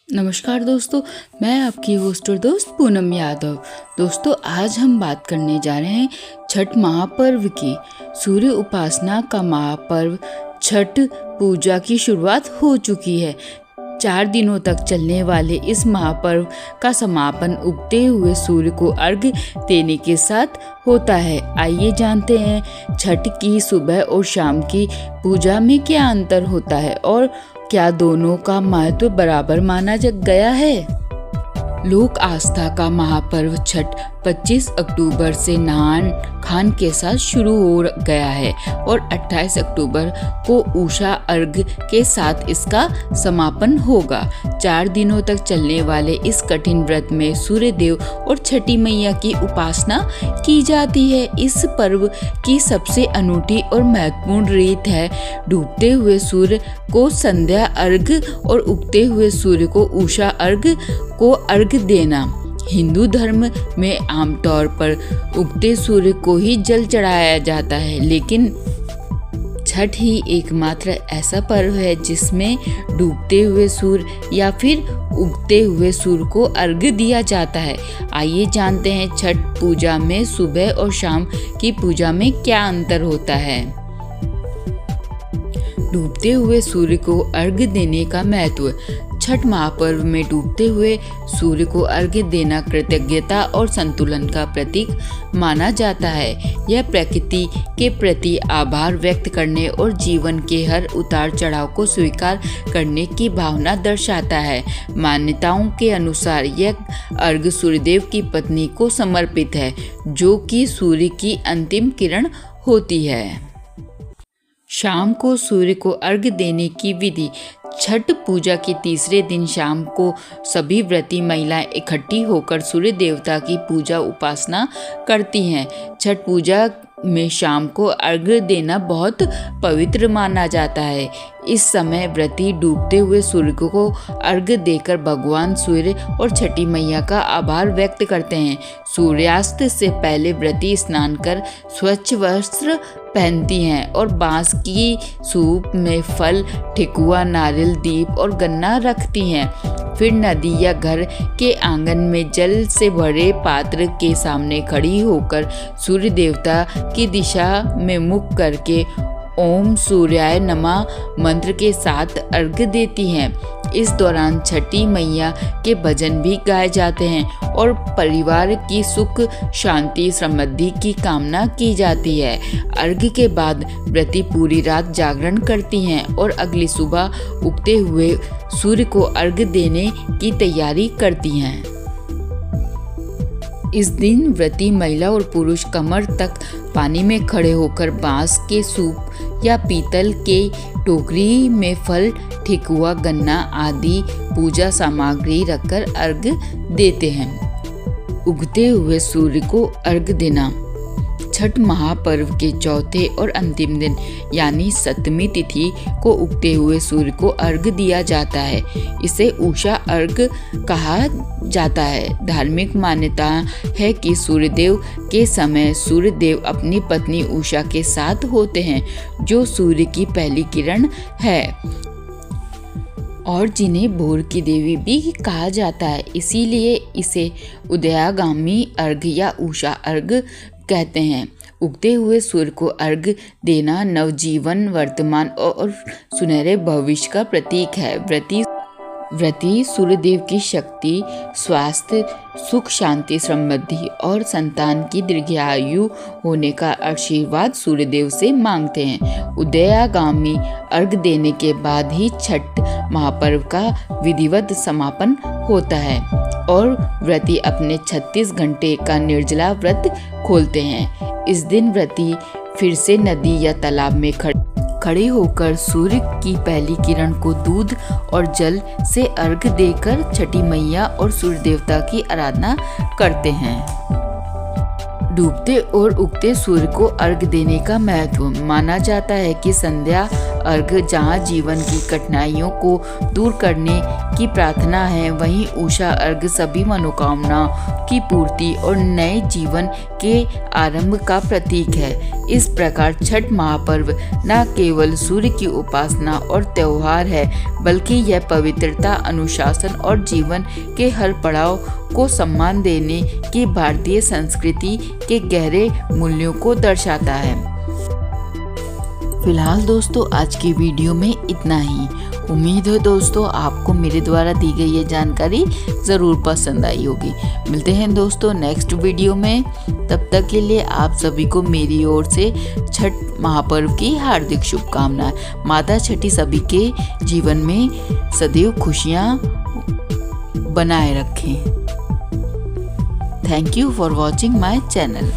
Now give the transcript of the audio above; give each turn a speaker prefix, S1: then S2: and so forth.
S1: नमस्कार दोस्तों, मैं आपकी होस्ट और दोस्त पूनम यादव। दोस्तों, आज हम बात करने जा रहे हैं छठ महापर्व की। सूर्य उपासना का महापर्व छठ पूजा की शुरुआत हो चुकी है। 4 दिनों तक चलने वाले इस महापर्व का समापन उगते हुए सूर्य को अर्घ्य देने के साथ होता है। आइए जानते हैं छठ की सुबह और शाम की पूजा में क्या अंतर होता है और क्या दोनों का महत्व बराबर माना गया है। लोक आस्था का महापर्व छठ 25 अक्टूबर से नहान खान के साथ शुरू हो गया है और 28 अक्टूबर को उषा अर्घ के साथ इसका समापन होगा। 4 दिनों तक चलने वाले इस कठिन व्रत में सूर्य देव और छठी मैया की उपासना की जाती है। इस पर्व की सबसे अनूठी और महत्वपूर्ण रीत है डूबते हुए सूर्य को संध्या अर्घ और उगते हुए सूर्य को उषा अर्घ को अर्घ देना। हिंदू धर्म में आमतौर पर उगते सूर्य को ही जल चढ़ाया जाता है, लेकिन छठ ही एकमात्र ऐसा पर्व है जिसमें डूबते हुए सूर्य या फिर उगते हुए सूर्य को अर्घ्य दिया जाता है। आइए जानते हैं छठ पूजा में सुबह और शाम की पूजा में क्या अंतर होता है। डूबते हुए सूर्य को अर्घ्य देने का महत्व। छठ महापर्व में डूबते हुए सूर्य को अर्घ्य देना कृतज्ञता और संतुलन का प्रतीक माना जाता है। यह प्रकृति के प्रति आभार व्यक्त करने और जीवन के हर उतार चढ़ाव को स्वीकार करने की भावना दर्शाता है। मान्यताओं के अनुसार यह अर्घ्य सूर्यदेव की पत्नी को समर्पित है, जो कि सूर्य की अंतिम किरण होती है। शाम को सूर्य को अर्घ्य देने की विधि। छठ पूजा के तीसरे दिन शाम को सभी व्रती महिलाएं इकट्ठी होकर सूर्य देवता की पूजा उपासना करती हैं। छठ पूजा में शाम को अर्घ्य देना बहुत पवित्र माना जाता है। इस समय व्रती डूबते हुए सूर्य को अर्घ्य देकर भगवान सूर्य और छठी मैया का आभार व्यक्त करते हैं। सूर्यास्त से पहले व्रती स्नान कर स्वच्छ वस्त्र पहनती हैं और बांस की सूप में फल, ठेकुआ, नारियल, दीप और गन्ना रखती हैं। फिर नदी या घर के आंगन में जल से भरे पात्र के सामने खड़ी होकर सूर्य देवता की दिशा में मुख करके ओम सूर्याय नमः मंत्र के साथ अर्घ्य देती हैं। इस दौरान छठी मैया के भजन भी गाए जाते हैं और परिवार की सुख, शांति, समृद्धि की कामना की जाती है। अर्घ्य के बाद व्रती पूरी रात जागरण करती हैं और अगली सुबह उगते हुए सूर्य को अर्घ्य देने की तैयारी करती हैं। इस दिन व्रती महिला और पुरुष कमर तक पानी में खड़े होकर बांस के सूप या पीतल के टोकरी में फल, ठेकुआ, गन्ना आदि पूजा सामग्री रखकर अर्घ्य देते हैं। उगते हुए सूर्य को अर्घ्य देना। छठ महापर्व के चौथे और अंतिम दिन यानी सप्तमी तिथि को उगते हुए सूर्य को अर्घ्य दिया जाता है। इसे उषा अर्घ्य कहा जाता है। धार्मिक मान्यता है कि सूर्यदेव के समय सूर्यदेव अपनी पत्नी उषा के साथ होते हैं, जो सूर्य की पहली किरण है और जिन्हें भोर की देवी भी कहा जाता है। इसीलिए इसे उदयागामी अर्घ्य या उषा अर्घ्य कहते हैं। उगते हुए सूर्य को अर्घ्य देना नवजीवन, वर्तमान और सुनहरे भविष्य का प्रतीक है। व्रती सूर्यदेव की शक्ति, स्वास्थ्य, सुख, शांति, समृद्धि और संतान की दीर्घायु होने का आशीर्वाद सूर्यदेव से मांगते हैं। उदयागामी अर्घ्य देने के बाद ही छठ महापर्व का विधिवत समापन होता है और व्रती अपने 36 घंटे का निर्जला व्रत खोलते हैं। इस दिन व्रती फिर से नदी या तालाब में खड़े होकर सूर्य की पहली किरण को दूध और जल से अर्घ्य देकर छठी मैया और सूर्य देवता की आराधना करते हैं। डूबते और उगते सूर्य को अर्घ्य देने का महत्व। माना जाता है कि संध्या अर्घ जहाँ जीवन की कठिनाइयों को दूर करने की प्रार्थना है, वहीं उषा अर्घ सभी मनोकामनाओं की पूर्ति और नए जीवन के आरंभ का प्रतीक है। इस प्रकार छठ महापर्व न केवल सूर्य की उपासना और त्योहार है, बल्कि यह पवित्रता, अनुशासन और जीवन के हर पड़ाव को सम्मान देने की भारतीय संस्कृति के गहरे मूल्यों को दर्शाता है। फिलहाल दोस्तों आज की वीडियो में इतना ही। उम्मीद है दोस्तों आपको मेरे द्वारा दी गई ये जानकारी ज़रूर पसंद आई होगी। मिलते हैं दोस्तों नेक्स्ट वीडियो में। तब तक के लिए आप सभी को मेरी ओर से छठ महापर्व की हार्दिक शुभकामनाएं। माता छठी सभी के जीवन में सदैव खुशियाँ बनाए रखें। Thank you for watching my channel.